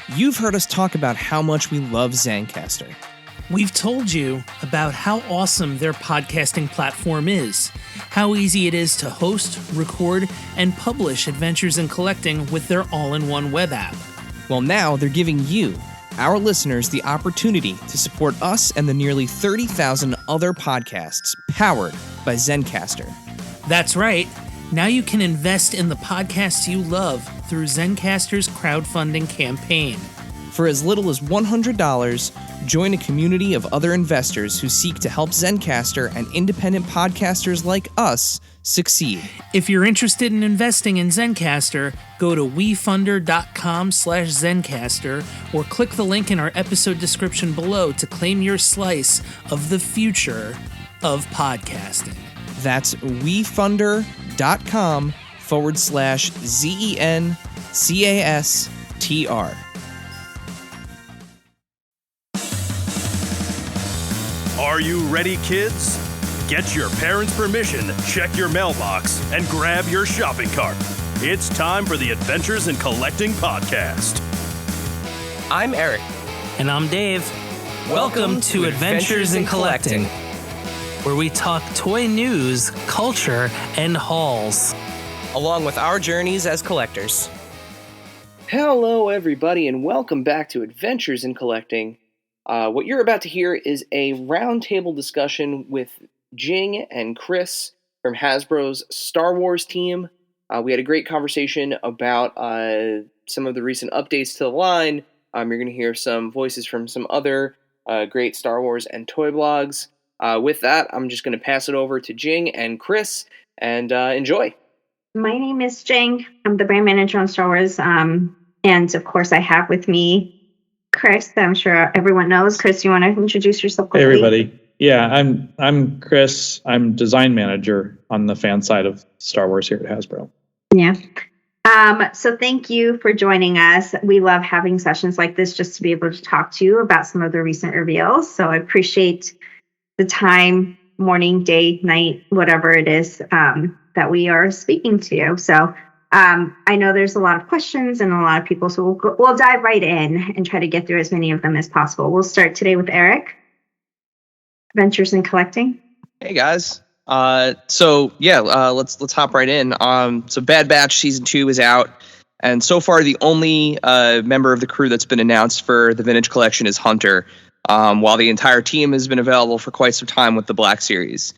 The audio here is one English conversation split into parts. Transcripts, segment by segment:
You've heard us talk about how much we love Zencastr. We've told you about how awesome their podcasting platform is, how easy it is to host, record, and publish Adventures in Collecting with their all-in-one web app. Well, now they're giving you, our listeners, the opportunity to support us and the nearly 30,000 other podcasts powered by Zencastr. That's right. Now you can invest in the podcasts you love through Zencastr's crowdfunding campaign. For as little as $100, join a community of other investors who seek to help Zencastr and independent podcasters like us succeed. If you're interested in investing in Zencastr, go to wefunder.com/Zencastr or click the link in our episode description below to claim your slice of the future of podcasting. That's wefunder.com/ZENCASTR. Are you ready, kids? Get your parents' permission, check your mailbox, and grab your shopping cart. It's time for the Adventures in Collecting podcast. I'm Eric. And I'm Dave. Welcome to Adventures in Collecting, where we talk toy news, culture, and hauls, along with our journeys as collectors. Hello, everybody, and welcome back to Adventures in Collecting. What you're about to hear is a roundtable discussion with Jing and Chris from Hasbro's Star Wars team. We had a great conversation about some of the recent updates to the line. You're going to hear some voices from some other great Star Wars and toy blogs. With that, I'm just going to pass it over to Jing and Chris, and enjoy. My name is Jing. I'm the brand manager on Star Wars. And of course, I have with me Chris, that I'm sure everyone knows. Chris, you want to introduce yourself quickly? Hey, everybody. Yeah, I'm Chris. I'm design manager on the fan side of Star Wars here at Hasbro. Yeah. So thank you for joining us. We love having sessions like this just to be able to talk to you about some of the recent reveals. So I appreciate the time, morning, day, night, whatever it is that we are speaking to you. So I know there's a lot of questions and a lot of people, so we'll dive right in and try to get through as many of them as possible. We'll start today with Eric. Adventures in Collecting. Hey guys. Let's hop right in. So Bad Batch Season 2 is out, and so far the only member of the crew that's been announced for the Vintage Collection is Hunter, while the entire team has been available for quite some time with the Black Series.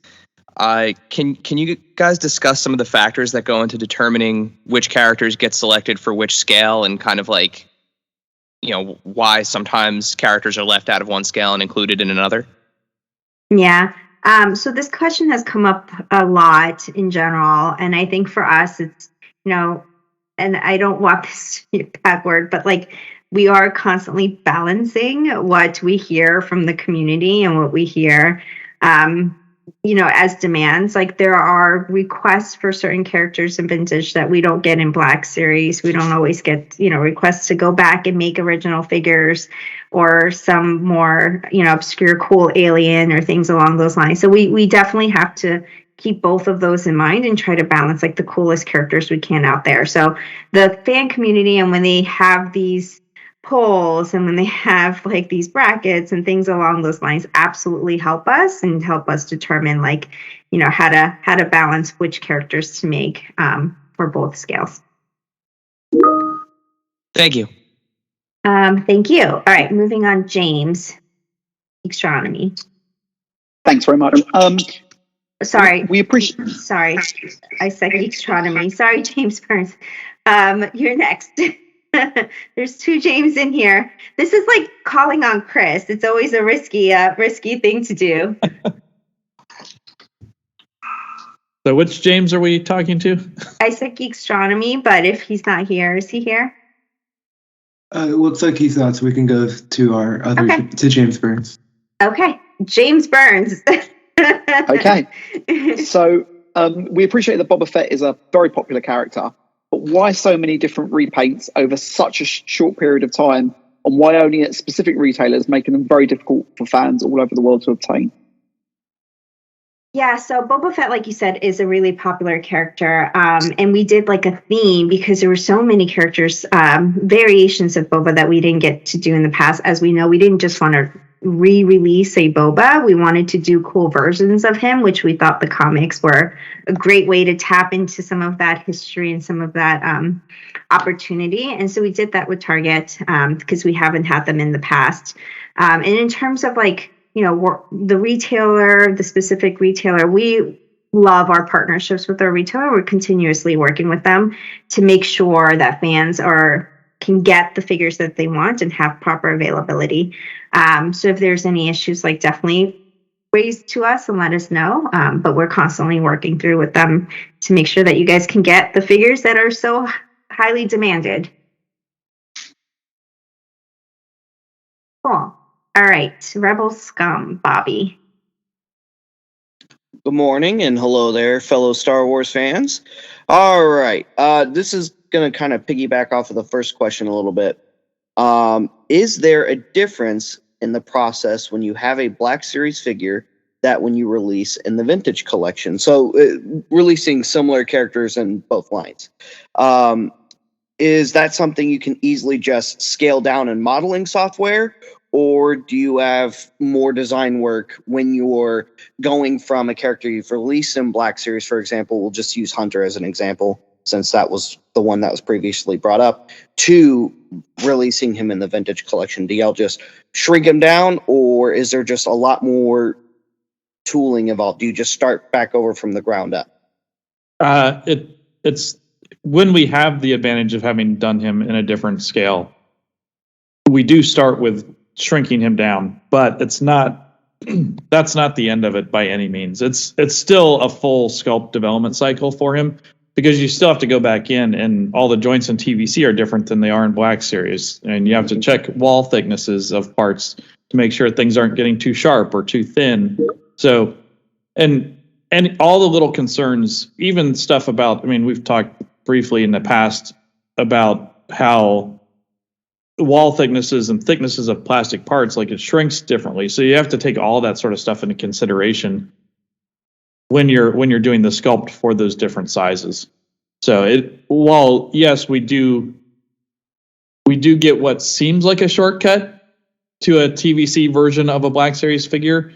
Can you guys discuss some of the factors that go into determining which characters get selected for which scale, and kind of like, why sometimes characters are left out of one scale and included in another? Yeah. So this question has come up a lot in general. And I think for us, it's, and I don't want this to be a bad word, but we are constantly balancing what we hear from the community and what we hear, as demands. There are requests for certain characters in Vintage that we don't get in Black Series. We don't always get, requests to go back and make original figures or some more, obscure, cool alien or things along those lines. So we definitely have to keep both of those in mind and try to balance the coolest characters we can out there. So the fan community, and when they have these polls and when they have these brackets and things along those lines, absolutely help us determine how to balance which characters to make for both scales. Thank you. Thank you. All right, moving on. James, astronomy. Thanks very much. Sorry. We appreciate. Sorry, I said astronomy. Sorry, James Burns. You're next. There's two James in here. This is like calling on Chris. It's always a risky thing to do. So which James are we talking to? I said Geekstronomy, but if he's not here, is he here? It looks like he's not, so we can go to our other to James Burns. Okay, James Burns. Okay, so we appreciate that Boba Fett is a very popular character, but why so many different repaints over such a short period of time, and why only at specific retailers, making them very difficult for fans all over the world to obtain? Yeah, so Boba Fett, like you said, is a really popular character. And we did like a theme because there were so many characters, variations of Boba that we didn't get to do in the past. As we know, we didn't just want to re-release a Boba. We wanted to do cool versions of him, which we thought the comics were a great way to tap into some of that history and some of that opportunity. And so we did that with Target because we haven't had them in the past. And in terms of like, the retailer, the specific retailer, we love our partnerships with our retailer. We're continuously working with them to make sure that fans can get the figures that they want and have proper availability. So if there's any issues, like definitely raise to us and let us know. But we're constantly working through with them to make sure that you guys can get the figures that are so highly demanded. Cool. All right, Rebel Scum, Bobby. Good morning and hello there, fellow Star Wars fans. All right, this is going to kind of piggyback off of the first question a little bit. Is there a difference in the process when you have a Black Series figure that when you release in the Vintage collection? So releasing similar characters in both lines. Is that something you can easily just scale down in modeling software? Or do you have more design work when you're going from a character you've released in Black Series, for example, we'll just use Hunter as an example, since that was the one that was previously brought up, to releasing him in the Vintage collection? Do y'all just shrink him down, or is there just a lot more tooling involved? Do you just start back over from the ground up? It's when we have the advantage of having done him in a different scale, we do start with shrinking him down, but it's not that's not the end of it by any means. It's still a full sculpt development cycle for him, because you still have to go back in, and all the joints in TVC are different than they are in Black Series, and you have to check wall thicknesses of parts to make sure things aren't getting too sharp or too thin. So and all the little concerns, even stuff about, we've talked briefly in the past about how wall thicknesses and thicknesses of plastic parts, like it shrinks differently. So you have to take all that sort of stuff into consideration when you're doing the sculpt for those different sizes. So while yes, we do get what seems like a shortcut to a TVC version of a Black Series figure,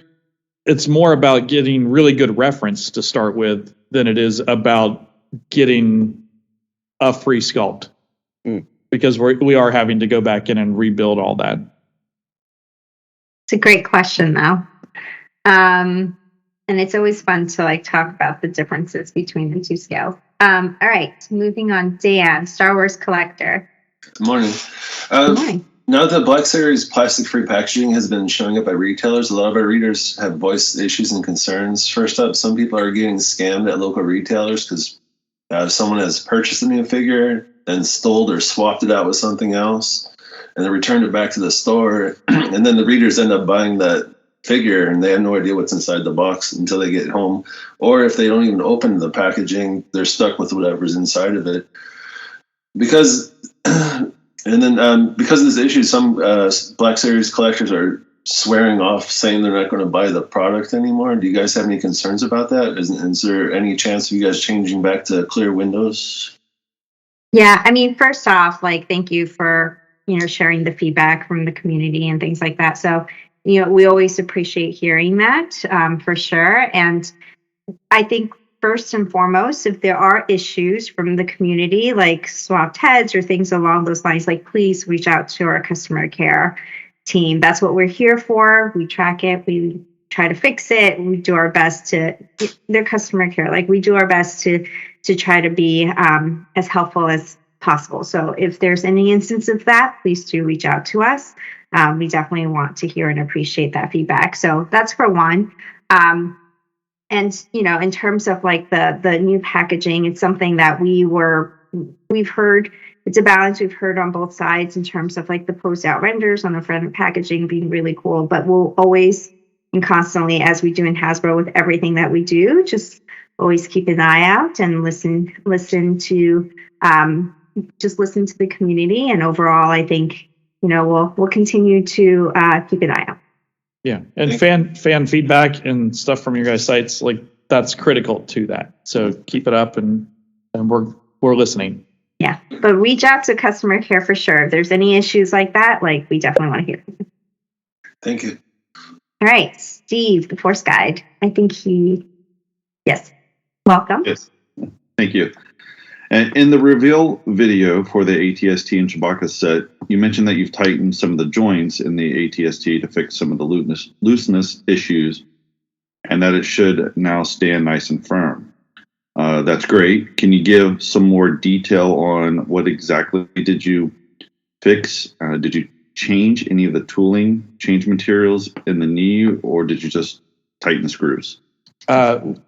it's more about getting really good reference to start with than it is about getting a free sculpt. Because we are having to go back in and rebuild all that. It's a great question, though. And it's always fun to talk about the differences between the two scales. All right, moving on. Dan, Star Wars collector. Good morning. Good morning. Now that Black Series plastic-free packaging has been showing up at retailers, a lot of our readers have voiced issues and concerns. First up, some people are getting scammed at local retailers because someone has purchased a new figure and stole or swapped it out with something else, and then returned it back to the store, and then the readers end up buying that figure and they have no idea what's inside the box until they get home. Or if they don't even open the packaging, they're stuck with whatever's inside of it. Because of this issue, some Black Series collectors are swearing off, saying they're not going to buy the product anymore. Do you guys have any concerns about that? Is there any chance of you guys changing back to clear windows? Yeah, first off, thank you for, sharing the feedback from the community and things like that. So, we always appreciate hearing that, for sure. And I think first and foremost, if there are issues from the community, like swapped heads or things along those lines, please reach out to our customer care team. That's what we're here for. We track it. We try to fix it. We do our best to, their customer care, we do our best to try to be as helpful as possible. So if there's any instance of that, please do reach out to us. We definitely want to hear and appreciate that feedback. So that's for one. And, in terms of the new packaging, it's something that we've heard. It's a balance we've heard on both sides in terms of the posed out renders on the front of packaging being really cool, but we'll always and constantly, as we do in Hasbro with everything that we do, just always keep an eye out and listen to the community. And overall, I think, we'll continue to keep an eye out. Yeah. And fan feedback and stuff from your guys' sites, that's critical to that. So keep it up, and we're listening. Yeah, but reach out to customer care for sure. If there's any issues like that, like, we definitely want to hear from you. Thank you. All right, Steve, the Force Guide. I think yes. Welcome. Yes, thank you. And in the reveal video for the ATST and Chewbacca set, you mentioned that you've tightened some of the joints in the ATST to fix some of the looseness issues, and that it should now stand nice and firm. That's great. Can you give some more detail on what exactly did you fix? Did you change any of the tooling, change materials in the knee, or did you just tighten the screws?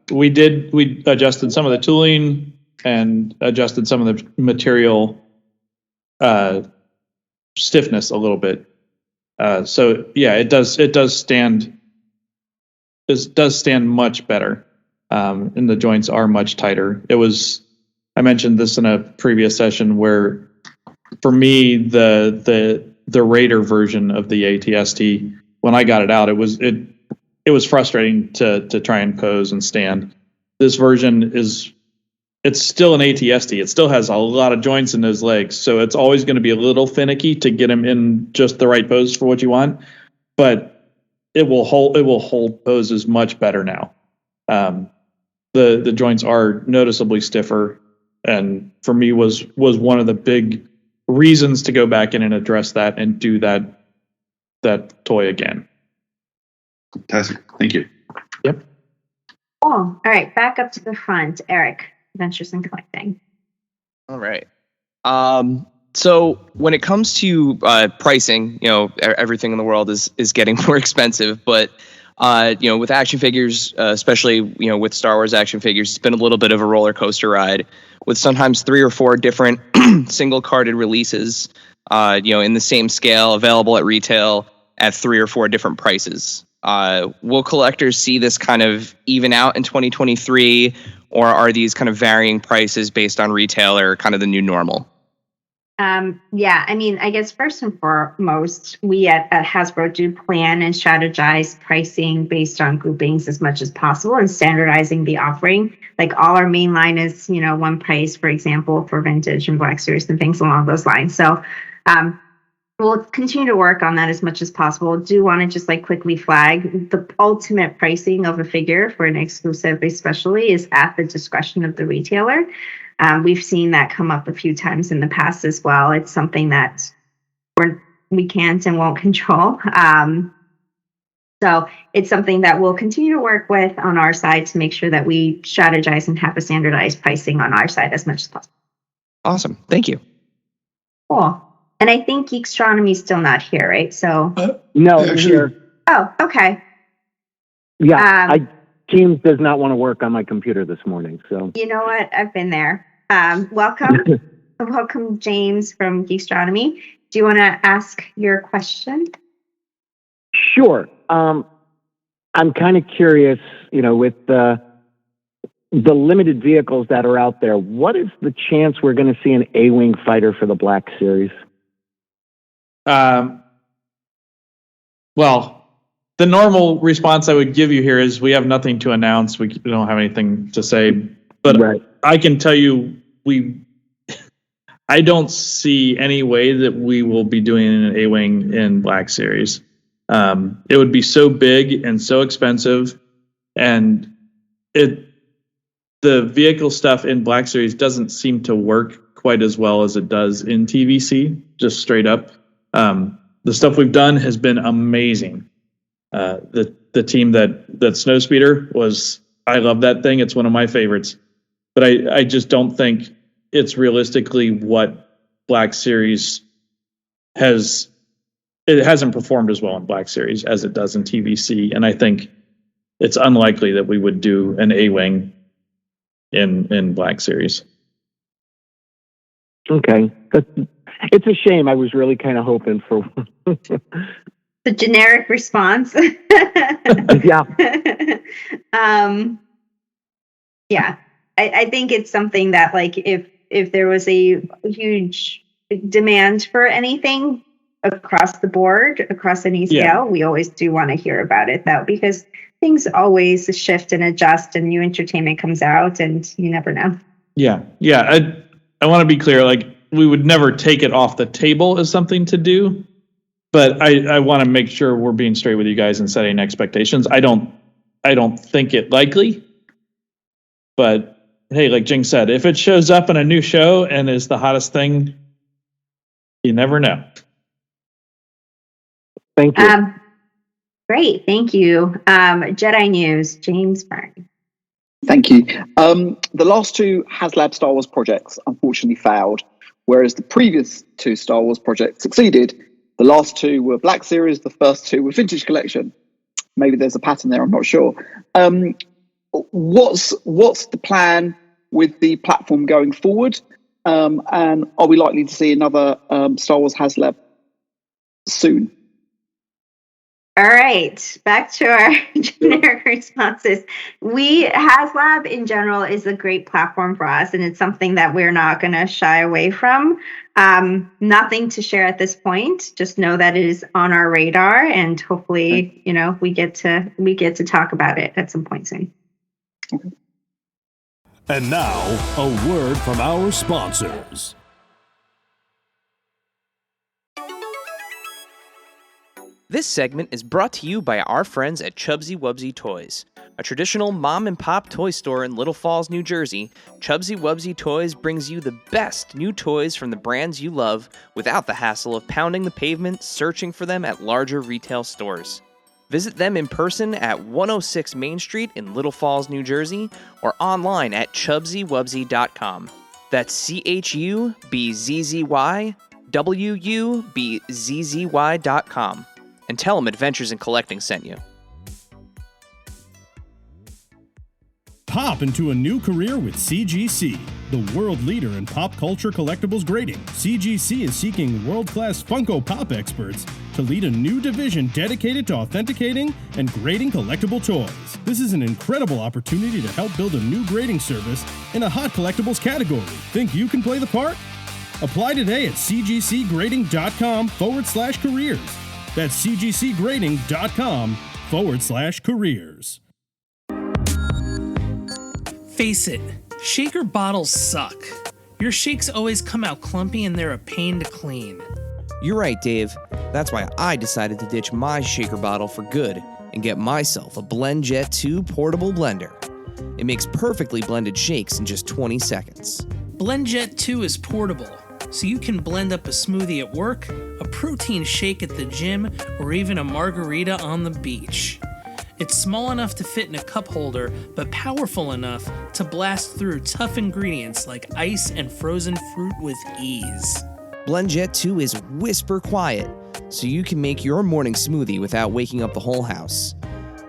We adjusted some of the tooling and adjusted some of the material stiffness a little bit. So yeah, it does stand much better. And the joints are much tighter. I mentioned this in a previous session where, for me, the Raider version of the ATST, when I got it out, it was frustrating to try and pose and stand. This version it's still an ATST. It still has a lot of joints in those legs, so it's always going to be a little finicky to get them in just the right pose for what you want. But it will hold poses much better now. The joints are noticeably stiffer, and for me was one of the big reasons to go back in and address that and do that toy again. Fantastic. Thank you. Yep. Cool. All right, back up to the front. Eric, Adventures in Collecting. All right. So when it comes to pricing, everything in the world is getting more expensive, but with action figures, especially, with Star Wars action figures, it's been a little bit of a roller coaster ride with sometimes 3 or 4 different single carded releases, in the same scale, available at retail at 3 or 4 different prices. Will collectors see this kind of even out in 2023, or are these kind of varying prices based on retailer kind of the new normal? Yeah, I mean, I guess first and foremost, we at Hasbro do plan and strategize pricing based on groupings as much as possible and standardizing the offering. Like, all our main line is, one price, for example, for vintage and Black Series and things along those lines. So we'll continue to work on that as much as possible. Do want to just quickly flag the ultimate pricing of a figure for an exclusive, especially, is at the discretion of the retailer. We've seen that come up a few times in the past as well. It's something that we can't and won't control. So it's something that we'll continue to work with on our side to make sure that we strategize and have a standardized pricing on our side as much as possible. Awesome. Thank you. Cool. And I think Geekstronomy is still not here, right? So no, here. Oh, okay. Yeah, Teams does not want to work on my computer this morning. So you know what? I've been there. Welcome. Welcome, James from Geekstronomy. Do you want to ask your question? Sure. I'm kind of curious, with the limited vehicles that are out there, what is the chance we're going to see an A-Wing fighter for the Black Series? Well, the normal response I would give you here is we have nothing to announce. We don't have anything to say. But right. I can tell you, I don't see any way that we will be doing an A-Wing in Black Series. It would be so big and so expensive, and the vehicle stuff in Black Series doesn't seem to work quite as well as it does in TVC, just straight up. The stuff we've done has been amazing. The team that Snowspeeder was, I love that thing. It's one of my favorites, but I just don't think it's realistically what Black Series has. It hasn't performed as well in Black Series as it does in TVC, and I think it's unlikely that we would do an A-Wing in Black Series. Okay, it's a shame. I was really kind of hoping for the generic response. Yeah. Yeah. I think it's something that, if there was a huge demand for anything, across the board, across any scale, we always do want to hear about it, though, because things always shift and adjust, and new entertainment comes out, and you never know. Yeah. I want to be clear. Like, we would never take it off the table as something to do, but I want to make sure we're being straight with you guys and setting expectations. I don't think it likely, but hey, like Jing said, if it shows up in a new show and is the hottest thing, you never know. Thank you. Great, thank you. Jedi News, James Byrne. Thank you. The last two HasLab Star Wars projects unfortunately failed, whereas the previous two Star Wars projects succeeded. The last two were Black Series, the first two were Vintage Collection. Maybe there's a pattern there, I'm not sure. What's the plan with the platform going forward? And are we likely to see another Star Wars HasLab soon? All right, back to our generic responses. HasLab in general is a great platform for us, and it's something that we're not going to shy away from. Nothing to share at this point. Just know that it is on our radar, and hopefully, we get to talk about it at some point soon. Okay. And now, a word from our sponsors. This segment is brought to you by our friends at Chubsy Wubsy Toys. A traditional mom-and-pop toy store in Little Falls, New Jersey, Chubsy Wubsy Toys brings you the best new toys from the brands you love without the hassle of pounding the pavement searching for them at larger retail stores. Visit them in person at 106 Main Street in Little Falls, New Jersey, or online at ChubsyWubsy.com. That's ChubsyWubsy.com. And tell them Adventures in Collecting sent you. Hop into a new career with CGC, the world leader in pop culture collectibles grading. CGC is seeking world-class Funko Pop experts to lead a new division dedicated to authenticating and grading collectible toys. This is an incredible opportunity to help build a new grading service in a hot collectibles category. Think you can play the part? Apply today at cgcgrading.com/careers. That's cgcgrading.com/careers. Face it, shaker bottles suck. Your shakes always come out clumpy and they're a pain to clean. You're right, Dave. That's why I decided to ditch my shaker bottle for good and get myself a BlendJet 2 portable blender. It makes perfectly blended shakes in just 20 seconds. BlendJet 2 is portable, so you can blend up a smoothie at work, a protein shake at the gym, or even a margarita on the beach. It's small enough to fit in a cup holder, but powerful enough to blast through tough ingredients like ice and frozen fruit with ease. BlendJet 2 is whisper quiet, so you can make your morning smoothie without waking up the whole house.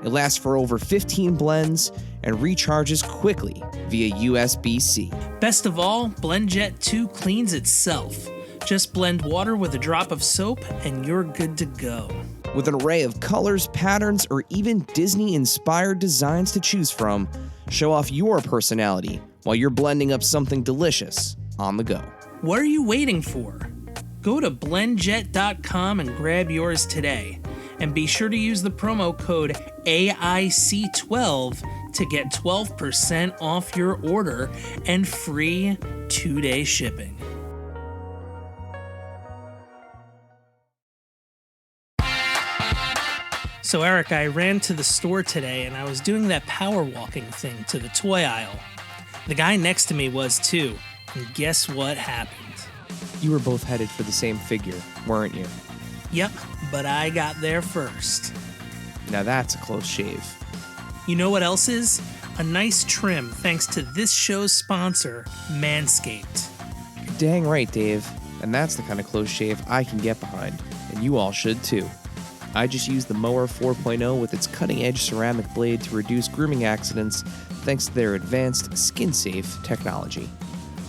It lasts for over 15 blends and recharges quickly via USB-C. Best of all, BlendJet 2 cleans itself. Just blend water with a drop of soap and you're good to go. With an array of colors, patterns, or even Disney-inspired designs to choose from, show off your personality while you're blending up something delicious on the go. What are you waiting for? Go to blendjet.com and grab yours today. And be sure to use the promo code AIC12 to get 12% off your order and free 2-day shipping. So Eric, I ran to the store today and I was doing that power walking thing to the toy aisle. The guy next to me was too, and guess what happened? You were both headed for the same figure, weren't you? Yep, but I got there first. Now that's a close shave. You know what else is? A nice trim thanks to this show's sponsor, Manscaped. You're dang right, Dave. And that's the kind of close shave I can get behind, and you all should too. I just used the Mower 4.0 with its cutting-edge ceramic blade to reduce grooming accidents thanks to their advanced skin-safe technology.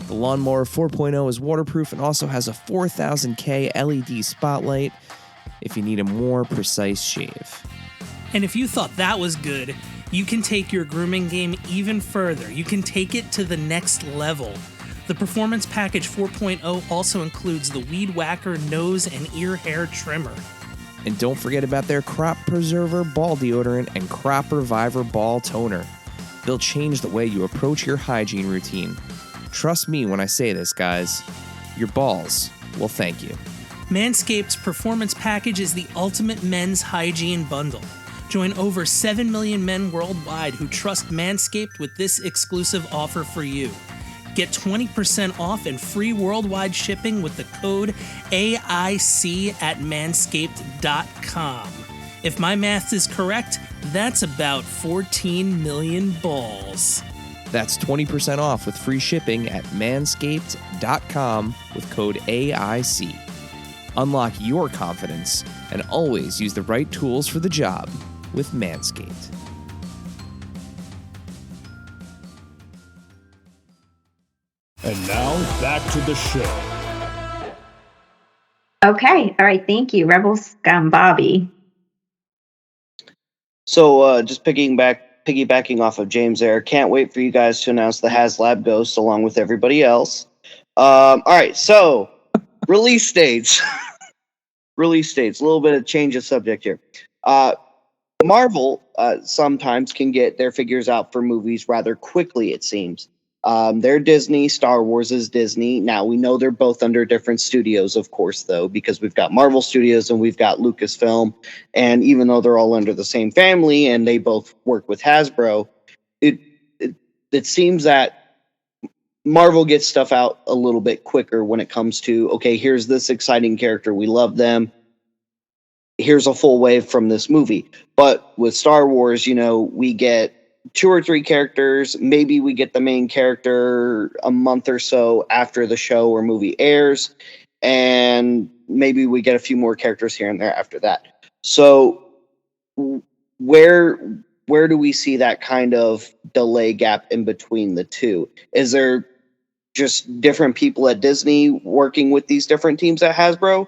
The Lawnmower 4.0 is waterproof and also has a 4000K LED spotlight if you need a more precise shave. And if you thought that was good, you can take your grooming game even further. You can take it to the next level. The Performance Package 4.0 also includes the Weed Whacker nose and ear hair trimmer. And don't forget about their Crop Preserver Ball Deodorant and Crop Reviver Ball Toner. They'll change the way you approach your hygiene routine. Trust me when I say this, guys. Your balls will thank you. Manscaped's Performance Package is the ultimate men's hygiene bundle. Join over 7 million men worldwide who trust Manscaped with this exclusive offer for you. Get 20% off and free worldwide shipping with the code AIC at manscaped.com. If my math is correct, that's about 14 million balls. That's 20% off with free shipping at manscaped.com with code AIC. Unlock your confidence and always use the right tools for the job with Manscaped. And now, back to the show. Okay. All right. Thank you, Rebel Scum Bobby. So just piggybacking off of James there, can't wait for you guys to announce the HasLab Ghost along with everybody else. All right, so release dates. Release dates. A little bit of change of subject here. Marvel sometimes can get their figures out for movies rather quickly, it seems. They're Disney, Star Wars is Disney. Now, we know they're both under different studios, of course, though, because we've got Marvel Studios and we've got Lucasfilm. And even though they're all under the same family and they both work with Hasbro, it seems that Marvel gets stuff out a little bit quicker when it comes to, okay, here's this exciting character. We love them. Here's a full wave from this movie. But with Star Wars, we get 2 or 3 characters. Maybe we get the main character a month or so after the show or movie airs, and maybe we get a few more characters here and there after that. So where do we see that kind of delay gap in between the two? Is there just different people at Disney working with these different teams at Hasbro?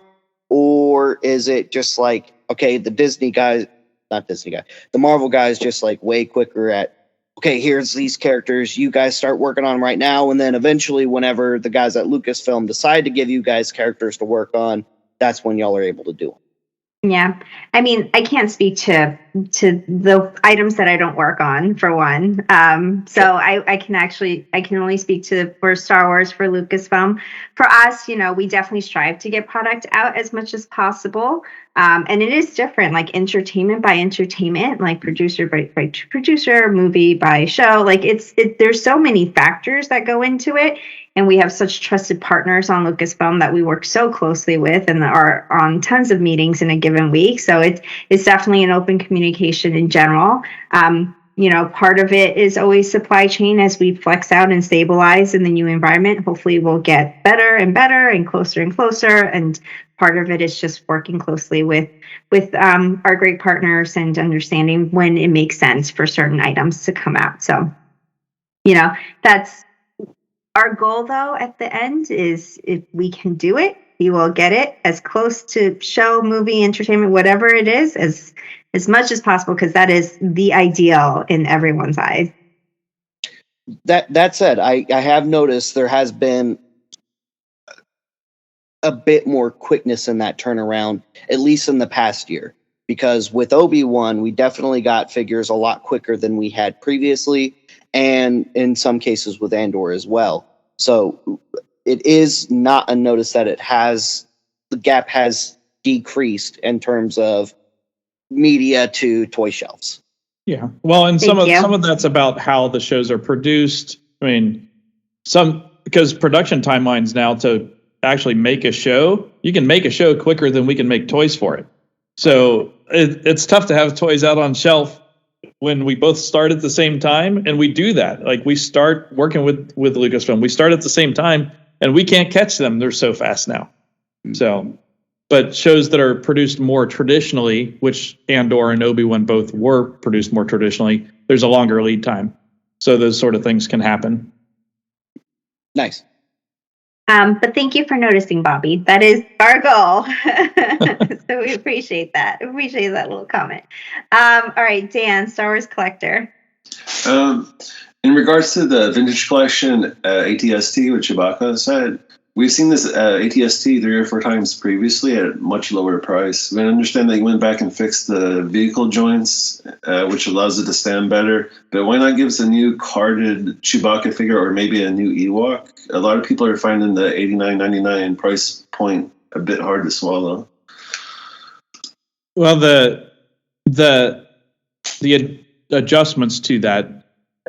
Or is it just like, okay, the Marvel guys just like way quicker at, okay, here's these characters, you guys start working on them right now, and then eventually whenever the guys at Lucasfilm decide to give you guys characters to work on, that's when y'all are able to do them. Yeah. I mean, I can't speak to the items that I don't work on, for one. So I can only speak for Star Wars, for Lucasfilm. For us, we definitely strive to get product out as much as possible. And it is different, like entertainment by entertainment, like producer by producer, movie by show. Like there's so many factors that go into it. And we have such trusted partners on Lucasfilm that we work so closely with and are on tons of meetings in a given week. So it's definitely an open communication in general. Part of it is always supply chain as we flex out and stabilize in the new environment. Hopefully we'll get better and better and closer. And part of it is just working closely with our great partners and understanding when it makes sense for certain items to come out. So, that's our goal, though, at the end is if we can do it, we will get it as close to show, movie, entertainment, whatever it is, as much as possible, because that is the ideal in everyone's eyes. That said, I have noticed there has been a bit more quickness in that turnaround, at least in the past year. Because with Obi-Wan, we definitely got figures a lot quicker than we had previously, and in some cases with Andor as well. So it is not unnoticed that the gap has decreased in terms of media to toy shelves. Yeah. Well, and some of that's about how the shows are produced. I mean, because production timelines now to actually make a show, you can make a show quicker than we can make toys for it. So it's tough to have toys out on shelf when we both start at the same time, and we do that. Like we start working with Lucasfilm, we start at the same time, and we can't catch them. They're so fast now. So, but shows that are produced more traditionally, which Andor and Obi-Wan both were produced more traditionally, there's a longer lead time. So those sort of things can happen. Nice. But thank you for noticing, Bobby. That is our goal. So we appreciate that. Appreciate that little comment. All right, Dan, Star Wars collector. In In regards to the vintage collection ATST with Chewbacca set, we've seen this ATST 3 or 4 times previously at a much lower price. We understand that you went back and fixed the vehicle joints, which allows it to stand better. But why not give us a new carded Chewbacca figure or maybe a new Ewok? A lot of people are finding the $89.99 price point a bit hard to swallow. Well, the adjustments to that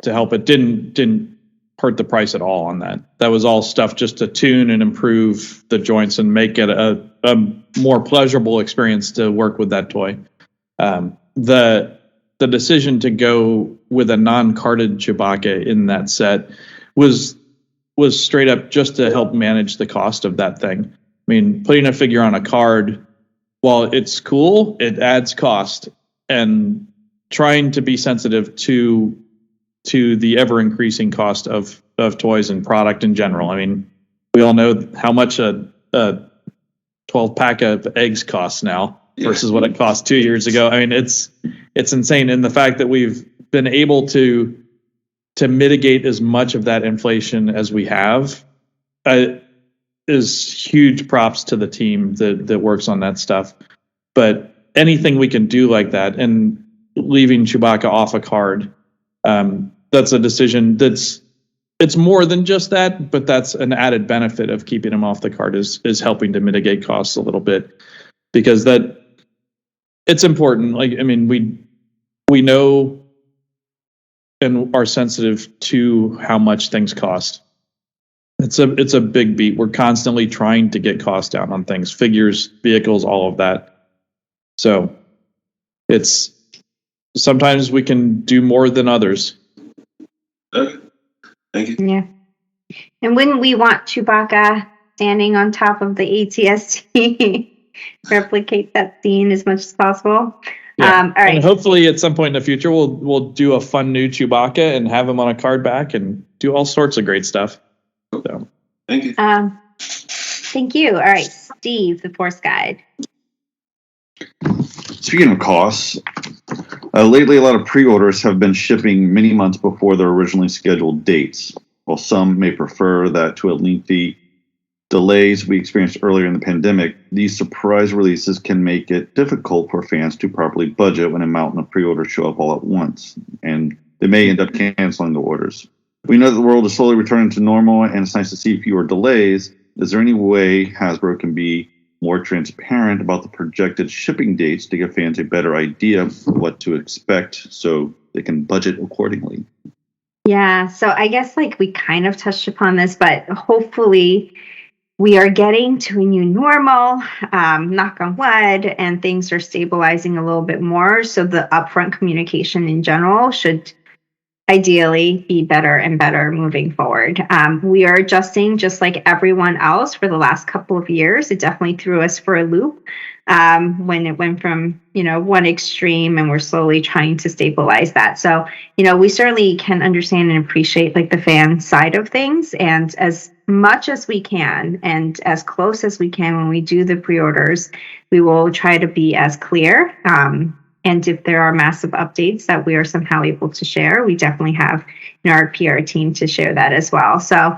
to help it didn't hurt the price at all on that. That was all stuff just to tune and improve the joints and make it a more pleasurable experience to work with that toy. The decision to go with a non-carded Chewbacca in that set was straight up just to help manage the cost of that thing. I mean, putting a figure on a card, while it's cool, it adds cost, and trying to be sensitive to the ever increasing cost of toys and product in general. I mean, we all know how much a 12 pack of eggs costs now versus what it cost 2 years ago. I mean, it's insane. And the fact that we've been able to mitigate as much of that inflation as we have is huge props to the team that works on that stuff. But anything we can do like that, and leaving Chewbacca off a card, that's a decision it's more than just that, but that's an added benefit of keeping him off the card is helping to mitigate costs a little bit, because that it's important. Like, I mean, we know and are sensitive to how much things cost. It's a big beat. We're constantly trying to get costs down on things, figures, vehicles, all of that. So it's sometimes we can do more than others. Okay. Thank you. Yeah. And wouldn't we want Chewbacca standing on top of the ATST? Replicate that scene as much as possible. Yeah. All right. And hopefully at some point in the future, we'll do a fun new Chewbacca and have him on a card back and do all sorts of great stuff. So. Thank you. Thank you. All right, Steve, the Force Guide. Speaking of costs, lately a lot of pre-orders have been shipping many months before their originally scheduled dates. While some may prefer that to a lengthy delays we experienced earlier in the pandemic, these surprise releases can make it difficult for fans to properly budget when a mountain of pre-orders show up all at once, and they may end up canceling the orders. We know that the world is slowly returning to normal, and it's nice to see fewer delays. Is there any way Hasbro can be more transparent about the projected shipping dates to give fans a better idea of what to expect so they can budget accordingly? Yeah, so I guess like we kind of touched upon this, but hopefully we are getting to a new normal, knock on wood, and things are stabilizing a little bit more. So the upfront communication in general should ideally be better and better moving forward. We are adjusting just like everyone else for the last couple of years. It definitely threw us for a loop when it went from, one extreme, and we're slowly trying to stabilize that. So, we certainly can understand and appreciate like the fan side of things, and as much as we can and as close as we can when we do the pre-orders, we will try to be as clear. And if there are massive updates that we are somehow able to share, we definitely have our PR team to share that as well. So,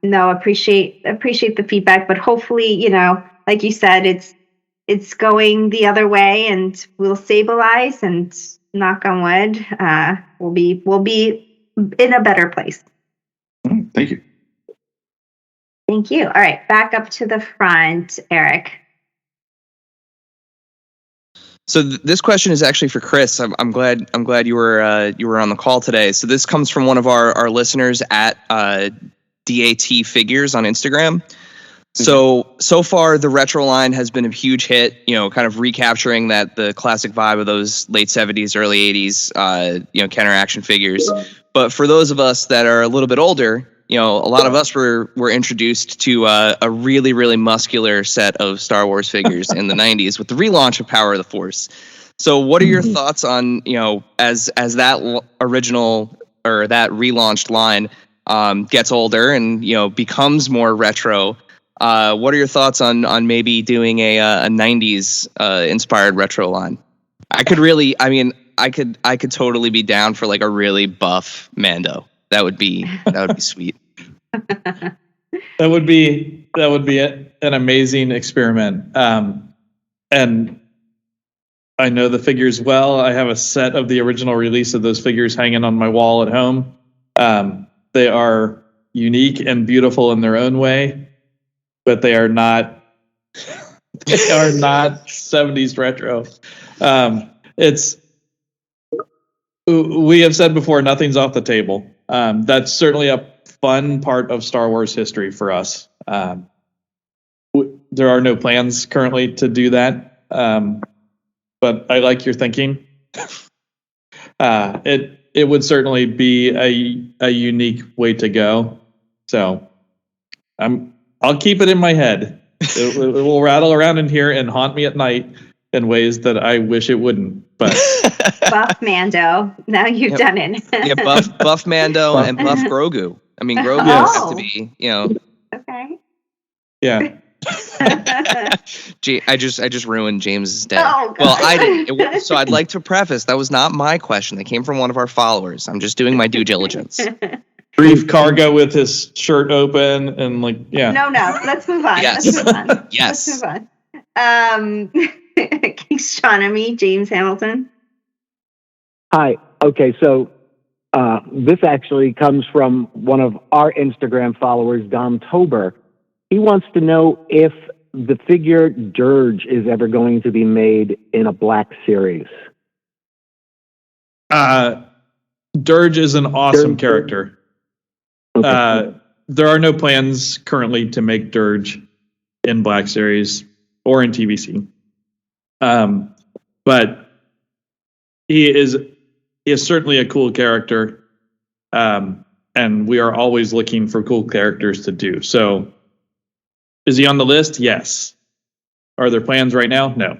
appreciate the feedback, but hopefully, like you said, it's going the other way, and we'll stabilize, and knock on wood, we'll be in a better place. Thank you. Thank you. All right, back up to the front, Eric. So this question is actually for Chris. I'm glad you were on the call today. So this comes from one of our listeners at DAT Figures on Instagram. So far the retro line has been a huge hit. Kind of recapturing the classic vibe of those late 70s, early 80s, Kenner action figures. But for those of us that are a little bit older, a lot of us were introduced to a really, really muscular set of Star Wars figures in the 90s with the relaunch of Power of the Force. So what are your thoughts on, as that original or that relaunched line gets older and, becomes more retro? What are your thoughts on maybe doing a 90s inspired retro line? I could totally be down for like a really buff Mando. That would be sweet. That would be an amazing experiment. And I know the figures well. I have a set of the original release of those figures hanging on my wall at home. They are unique and beautiful in their own way, but they are not 70s retro. We have said before, nothing's off the table. That's certainly a fun part of Star Wars history for us. There are no plans currently to do that, but I like your thinking. It would certainly be a unique way to go. So I'll keep it in my head. It will rattle around in here and haunt me at night in ways that I wish it wouldn't. But buff Mando. Now you've done it. Yeah, buff Mando and buff Grogu. I mean, Grogu has to be, Okay. Yeah. I just ruined James's day. Oh, well, I didn't. So I'd like to preface that was not my question. That came from one of our followers. I'm just doing my due diligence. Brief Cargo with his shirt open and No, let's move on. Yes. Let's move on. Yes. Let's move on. Astronomy, James Hamilton. Hi. Okay, so this actually comes from one of our Instagram followers, Dom Tober. He wants to know if the figure Dirge is ever going to be made in a Black series. Dirge is an awesome character. Okay. There are no plans currently to make Dirge in Black series or in TVC. But he is certainly a cool character. And we are always looking for cool characters to do. So is he on the list? Yes. Are there plans right now? No.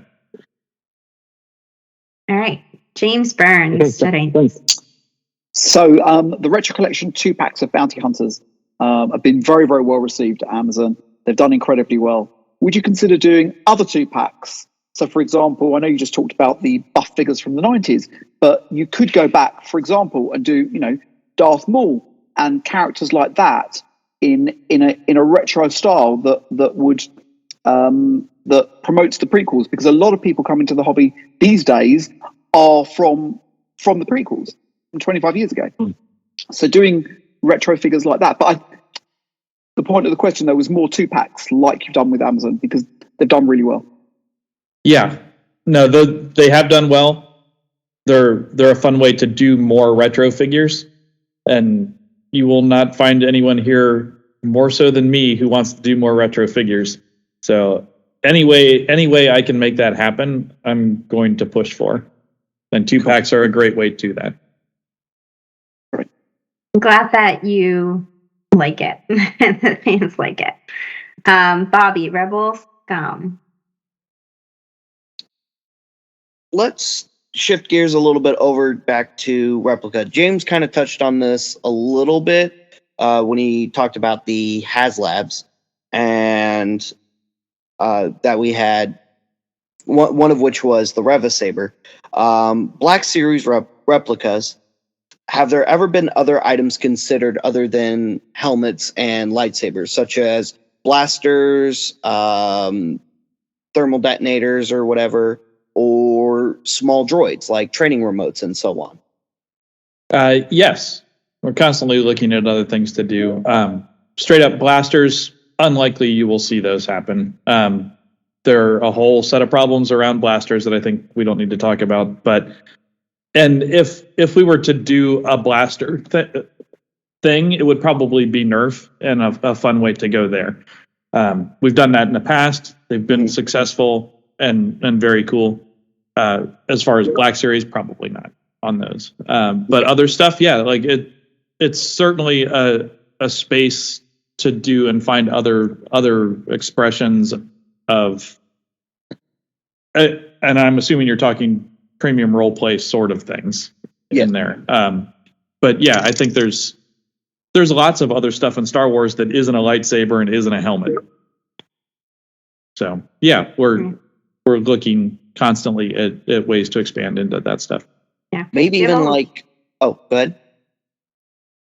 All right. James Burns. So the Retro Collection 2-packs of Bounty Hunters have been very, very well received at Amazon. They've done incredibly well. Would you consider doing other 2-packs? So, for example, I know you just talked about the buff figures from the 90s, but you could go back, for example, and do, Darth Maul and characters like that in a retro style that would that promotes the prequels, because a lot of people coming to the hobby these days are from the prequels from 25 years ago. So doing retro figures like that. But the point of the question, though, was more 2-packs like you've done with Amazon, because they've done really well. Yeah. No, they have done well. They're a fun way to do more retro figures. And you will not find anyone here more so than me who wants to do more retro figures. So any way I can make that happen, I'm going to push for. And 2-packs are a great way to do that. I'm glad that you like it and the fans like it. Bobby, Rebels, Let's shift gears a little bit over back to Replica. James kind of touched on this a little bit when he talked about the HasLabs, and that we had one of which was the Revisaber. Black Series replicas. Have there ever been other items considered other than helmets and lightsabers, such as blasters, thermal detonators or whatever, or small droids like training remotes and so on? Yes. We're constantly looking at other things to do. Straight up blasters, unlikely you will see those happen. There are a whole set of problems around blasters that I think we don't need to talk about. And if we were to do a blaster thing, it would probably be Nerf, and a fun way to go there. We've done that in the past. They've been successful and very cool. As far as Black Series, probably not on those. But other stuff, yeah, like it's certainly a space to do and find other expressions of. And I'm assuming you're talking premium role play sort of things in there. But yeah, I think there's lots of other stuff in Star Wars that isn't a lightsaber and isn't a helmet. So yeah, we're looking constantly at ways to expand into that stuff. Yeah. Maybe even like, oh, go ahead.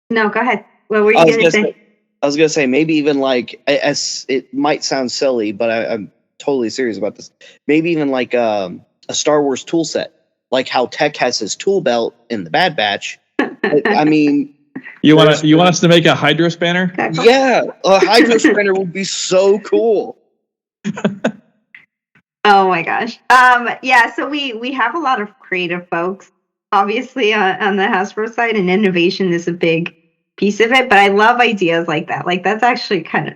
No, go ahead. What were you going to say? I was going to say, maybe even like, as it might sound silly, but I'm totally serious about this. Maybe even like a Star Wars tool set, like how Tech has his tool belt in the Bad Batch. I mean, you want us to make a Hydro Spanner? Yeah, a Hydro Spanner would be so cool. Oh my gosh. Yeah, so we have a lot of creative folks, obviously, on the Hasbro side, and innovation is a big piece of it. But I love ideas like that. Like that's actually kind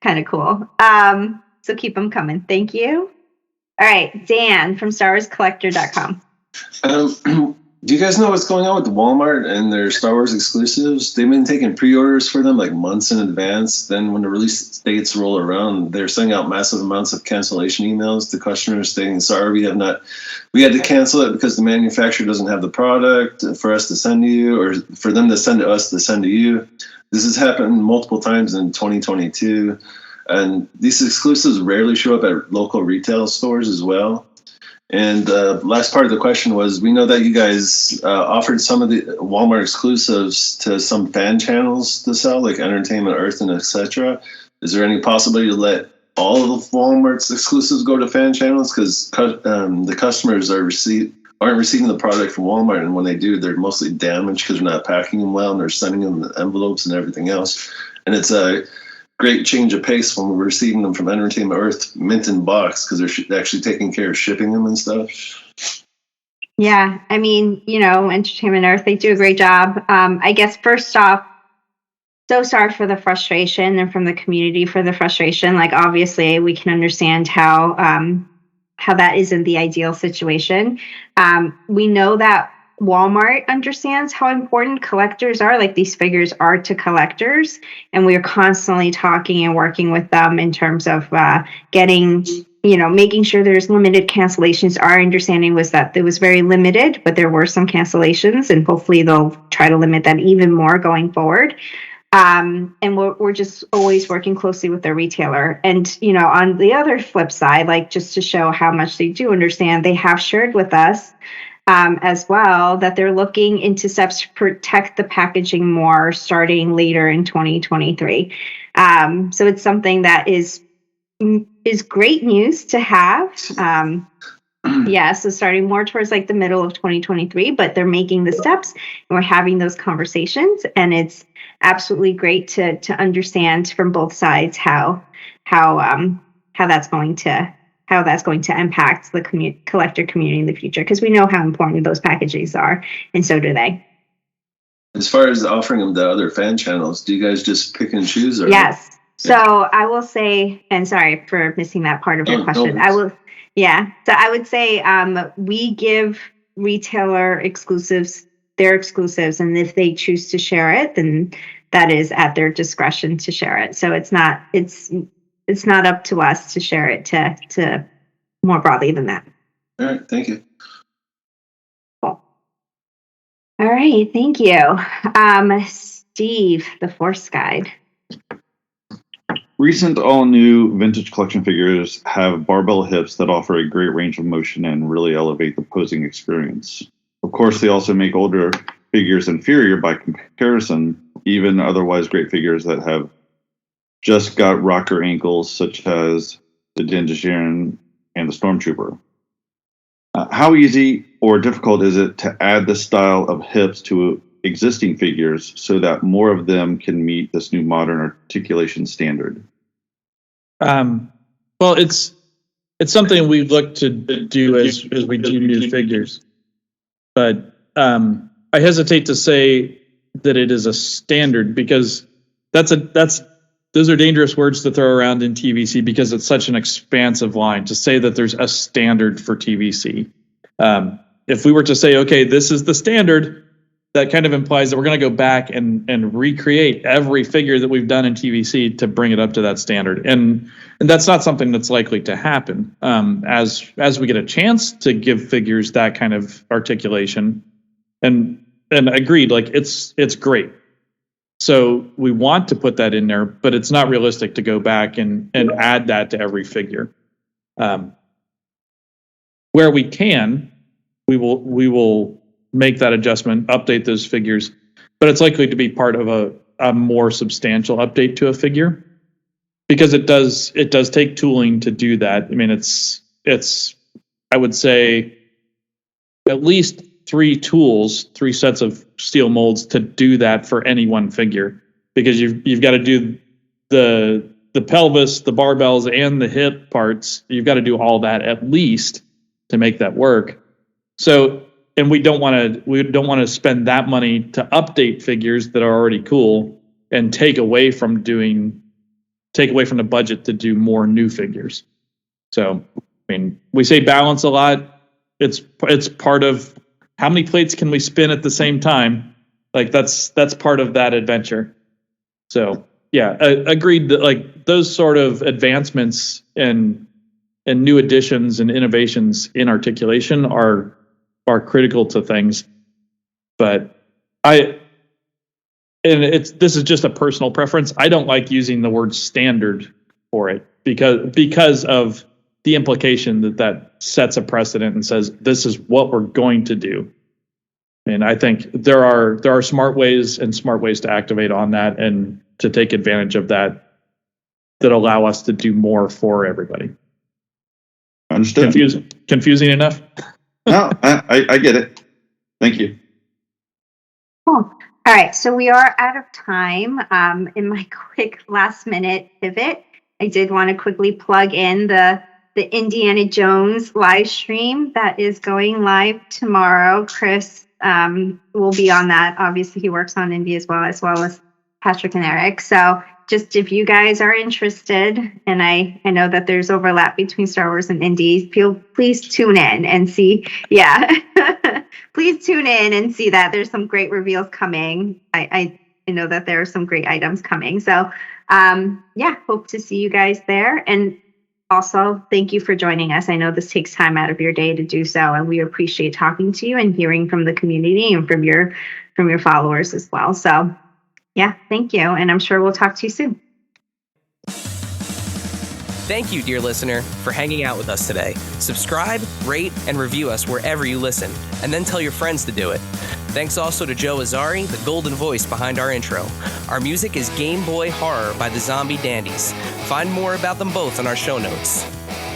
of cool. So keep them coming. Thank you. All right, Dan from StarWarsCollector.com. Do you guys know what's going on with Walmart and their Star Wars exclusives? They've been taking pre-orders for them like months in advance. Then when the release dates roll around, they're sending out massive amounts of cancellation emails to customers stating, sorry, we had to cancel it because the manufacturer doesn't have the product for us to send to you, or for them to send to us to send to you. This has happened multiple times in 2022. And these exclusives rarely show up at local retail stores as well. And last part of the question was, we know that you guys offered some of the Walmart exclusives to some fan channels to sell, like Entertainment Earth and etc. Is there any possibility to let all of Walmart's exclusives go to fan channels? Because the customers aren't receiving the product from Walmart, and when they do, they're mostly damaged because they're not packing them well, and they're sending them the envelopes and everything else. And it's a great change of pace when we're receiving them from Entertainment Earth mint in box, because they're actually taking care of shipping them and stuff. Yeah, I mean, Entertainment Earth, they do a great job. I guess first off, so sorry for the frustration, and from the community for the frustration. Like, obviously, we can understand how that isn't the ideal situation. We know that Walmart understands how important collectors are, like these figures are to collectors, and we're constantly talking and working with them in terms of getting, making sure there's limited cancellations. Our understanding was that it was very limited, but there were some cancellations, and hopefully they'll try to limit that even more going forward. And we're just always working closely with the retailer. And, on the other flip side, like just to show how much they do understand, they have shared with us as well that they're looking into steps to protect the packaging more starting later in 2023. So it's something that is great news to have. So starting more towards like the middle of 2023, but they're making the steps and we're having those conversations, and it's absolutely great to understand from both sides how that's going to impact the collector community in the future, because we know how important those packages are, and so do they. As far as offering them to other fan channels, do you guys just pick and choose? Or yes. So I will say, and sorry for missing that part of your question. So I would say we give retailer exclusives their exclusives, and if they choose to share it, then that is at their discretion to share it. So it's not up to us to share it to more broadly than that. All right, thank you. Cool. All right, thank you. Steve, the Force Guide. Recent all-new vintage collection figures have barbell hips that offer a great range of motion and really elevate the posing experience. Of course, they also make older figures inferior by comparison, even otherwise great figures that have just got rocker ankles, such as the Din Djarin and the Stormtrooper. How easy or difficult is it to add this style of hips to existing figures so that more of them can meet this new modern articulation standard? Well, it's something we've looked to do as we do new figures, but I hesitate to say that it is a standard, because those are dangerous words to throw around in TVC, because it's such an expansive line to say that there's a standard for TVC. If we were to say, okay, this is the standard, that kind of implies that we're going to go back and recreate every figure that we've done in TVC to bring it up to that standard. And that's not something that's likely to happen. As we get a chance to give figures that kind of articulation, and agreed, like it's great. So we want to put that in there, but it's not realistic to go back and add that to every figure. Where we can, we will make that adjustment, update those figures, but it's likely to be part of a more substantial update to a figure, because it does take tooling to do that. I mean, it's I would say at least 3 sets of steel molds to do that for any one figure, because you've got to do the pelvis, the barbells, and the hip parts. You've got to do all that at least to make that work. So, and we don't want to spend that money to update figures that are already cool and take away from the budget to do more new figures. So, I mean, we say balance a lot. It's part of how many plates can we spin at the same time. Like that's part of that adventure. So yeah, agreed that like those sort of advancements and new additions and innovations in articulation are critical to things. But this is just a personal preference. I don't like using the word standard for it because of the implication that sets a precedent and says this is what we're going to do. And I think there are smart ways to activate on that and to take advantage of that allow us to do more for everybody. Understood. Confusing enough? No, I get it. Thank you. Cool. All right, so we are out of time. In my quick last minute pivot, I did want to quickly plug in the Indiana Jones live stream that is going live tomorrow. Chris will be on that. Obviously, he works on Indy as well as Patrick and Eric. So just if you guys are interested, and I know that there's overlap between Star Wars and Indy, please tune in and see. Yeah, please tune in and see that there's some great reveals coming. I know that there are some great items coming. So yeah, hope to see you guys there. And also, thank you for joining us. I know this takes time out of your day to do so, and we appreciate talking to you and hearing from the community and from your followers as well. So, yeah, thank you, and I'm sure we'll talk to you soon. Thank you, dear listener, for hanging out with us today. Subscribe, rate, and review us wherever you listen, and then tell your friends to do it. Thanks also to Joe Azari, the golden voice behind our intro. Our music is Game Boy Horror by the Zombie Dandies. Find more about them both in our show notes.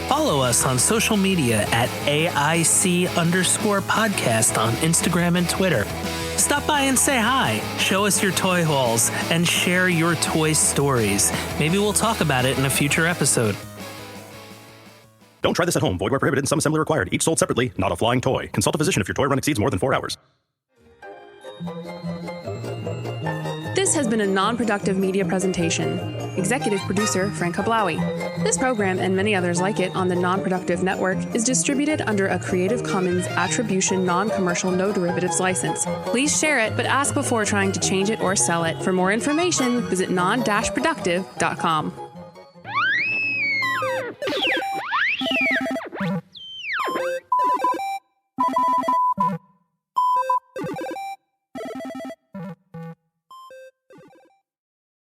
Follow us on social media at AIC_podcast on Instagram and Twitter. Stop by and say hi, show us your toy hauls, and share your toy stories. Maybe we'll talk about it in a future episode. Don't try this at home. Void where prohibited and some assembly required. Each sold separately, not a flying toy. Consult a physician if your toy run exceeds more than 4 hours. This has been a non-productive media presentation. Executive producer, Frank Hablawi. This program and many others like it on the Non-Productive Network is distributed under a Creative Commons Attribution Non-Commercial No Derivatives license. Please share it, but ask before trying to change it or sell it. For more information, visit non-productive.com.